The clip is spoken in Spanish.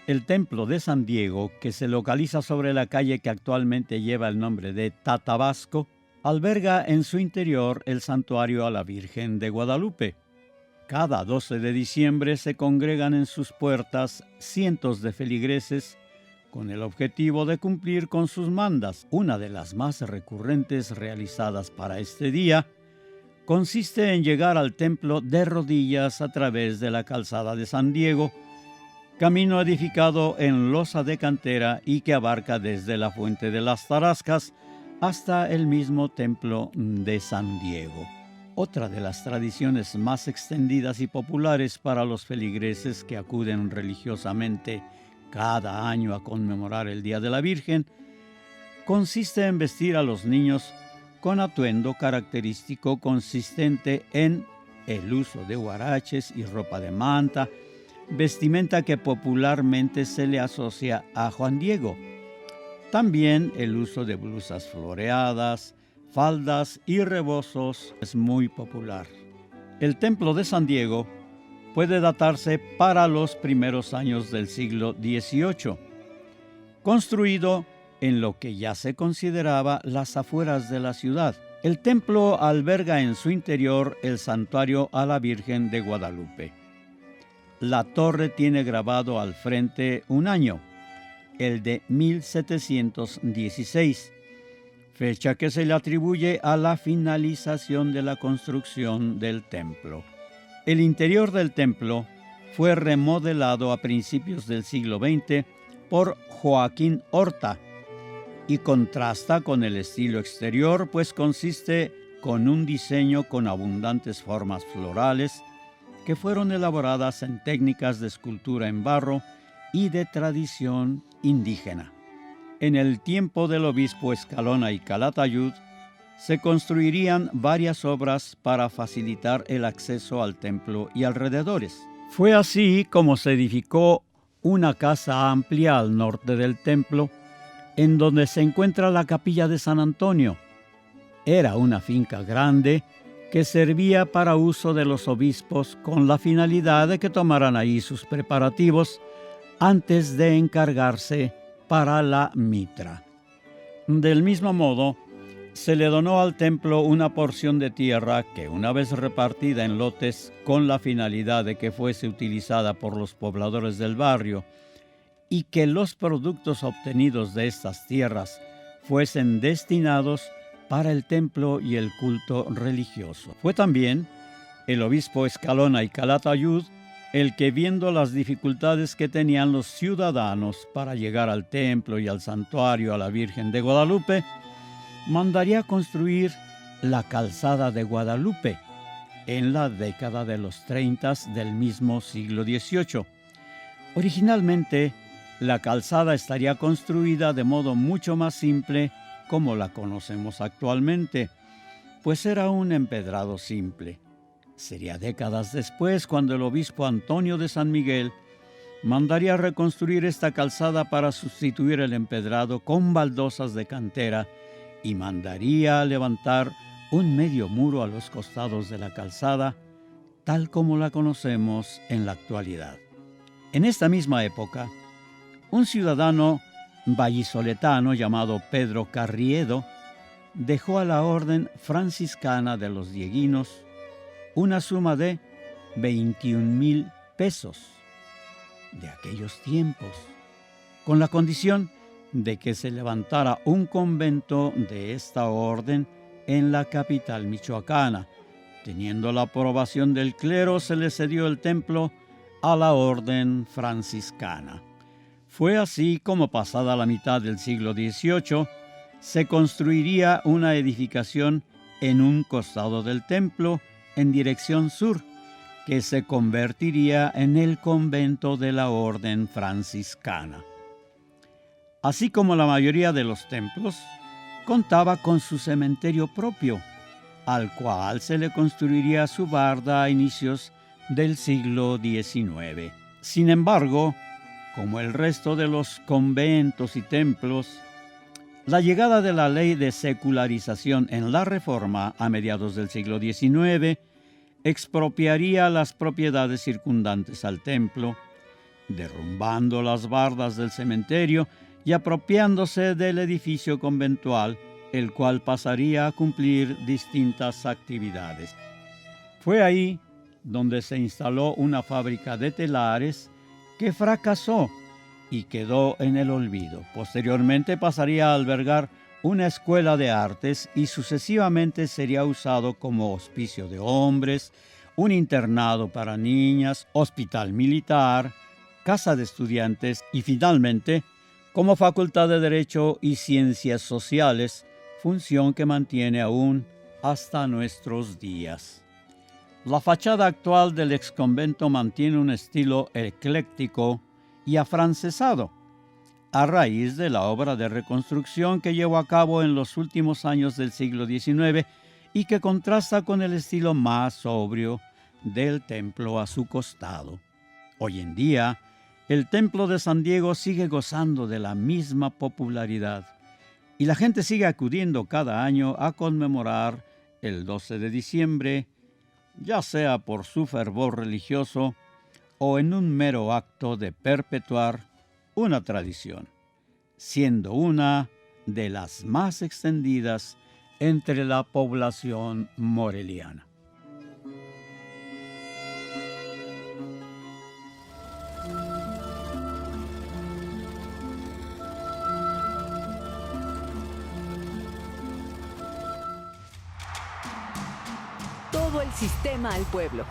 El templo de San Diego, que se localiza sobre la calle que actualmente lleva el nombre de Tatabasco, alberga en su interior el santuario a la Virgen de Guadalupe. Cada 12 de diciembre se congregan en sus puertas cientos de feligreses con el objetivo de cumplir con sus mandas. Una de las más recurrentes realizadas para este día consiste en llegar al templo de rodillas a través de la calzada de San Diego, camino edificado en losa de cantera y que abarca desde la Fuente de las Tarascas hasta el mismo templo de San Diego. Otra de las tradiciones más extendidas y populares para los feligreses que acuden religiosamente cada año a conmemorar el Día de la Virgen consiste en vestir a los niños con atuendo característico consistente en el uso de huaraches y ropa de manta, vestimenta que popularmente se le asocia a Juan Diego. También el uso de blusas floreadas, faldas y rebozos es muy popular. El templo de San Diego puede datarse para los primeros años del siglo XVIII, construido en lo que ya se consideraba las afueras de la ciudad. El templo alberga en su interior el santuario a la Virgen de Guadalupe. La torre tiene grabado al frente un año, el de 1716, fecha que se le atribuye a la finalización de la construcción del templo. El interior del templo fue remodelado a principios del siglo XX por Joaquín Horta y contrasta con el estilo exterior, pues consiste con un diseño con abundantes formas florales que fueron elaboradas en técnicas de escultura en barro y de tradición indígena. En el tiempo del obispo Escalona y Calatayud, se construirían varias obras para facilitar el acceso al templo y alrededores. Fue así como se edificó una casa amplia al norte del templo, en donde se encuentra la capilla de San Antonio. Era una finca grande que servía para uso de los obispos con la finalidad de que tomaran ahí sus preparativos antes de encargarse para la mitra. Del mismo modo, se le donó al templo una porción de tierra que, una vez repartida en lotes con la finalidad de que fuese utilizada por los pobladores del barrio y que los productos obtenidos de estas tierras fuesen destinados para el templo y el culto religioso. Fue también el obispo Escalona y Calatayud el que, viendo las dificultades que tenían los ciudadanos para llegar al templo y al santuario a la Virgen de Guadalupe, mandaría construir la calzada de Guadalupe en la década de los 30 del mismo siglo XVIII. Originalmente, la calzada estaría construida de modo mucho más simple como la conocemos actualmente, pues era un empedrado simple. Sería décadas después cuando el obispo Antonio de San Miguel mandaría reconstruir esta calzada para sustituir el empedrado con baldosas de cantera y mandaría levantar un medio muro a los costados de la calzada, tal como la conocemos en la actualidad. En esta misma época, un ciudadano vallisoletano llamado Pedro Carriedo dejó a la orden franciscana de los dieguinos una suma de 21,000 pesos de aquellos tiempos, con la condición de que se levantara un convento de esta orden en la capital michoacana. Teniendo la aprobación del clero, se le cedió el templo a la orden franciscana. Fue así como, pasada la mitad del siglo XVIII, se construiría una edificación en un costado del templo en dirección sur, que se convertiría en el convento de la orden franciscana. Así como la mayoría de los templos, contaba con su cementerio propio, al cual se le construiría su barda a inicios del siglo XIX. Sin embargo, como el resto de los conventos y templos, la llegada de la ley de secularización en la Reforma a mediados del siglo XIX expropiaría las propiedades circundantes al templo derrumbando las bardas del cementerio y apropiándose del edificio conventual, el cual pasaría a cumplir distintas actividades. Fue ahí donde se instaló una fábrica de telares que fracasó y quedó en el olvido. Posteriormente pasaría a albergar una escuela de artes y sucesivamente sería usado como hospicio de hombres, un internado para niñas, hospital militar, casa de estudiantes y finalmente como Facultad de Derecho y Ciencias Sociales, función que mantiene aún hasta nuestros días. La fachada actual del exconvento mantiene un estilo ecléctico y afrancesado, a raíz de la obra de reconstrucción que llevó a cabo en los últimos años del siglo XIX y que contrasta con el estilo más sobrio del templo a su costado. Hoy en día, el templo de San Diego sigue gozando de la misma popularidad y la gente sigue acudiendo cada año a conmemorar el 12 de diciembre, ya sea por su fervor religioso o en un mero acto de perpetuar una tradición, siendo una de las más extendidas entre la población moreliana. Todo el sistema al pueblo.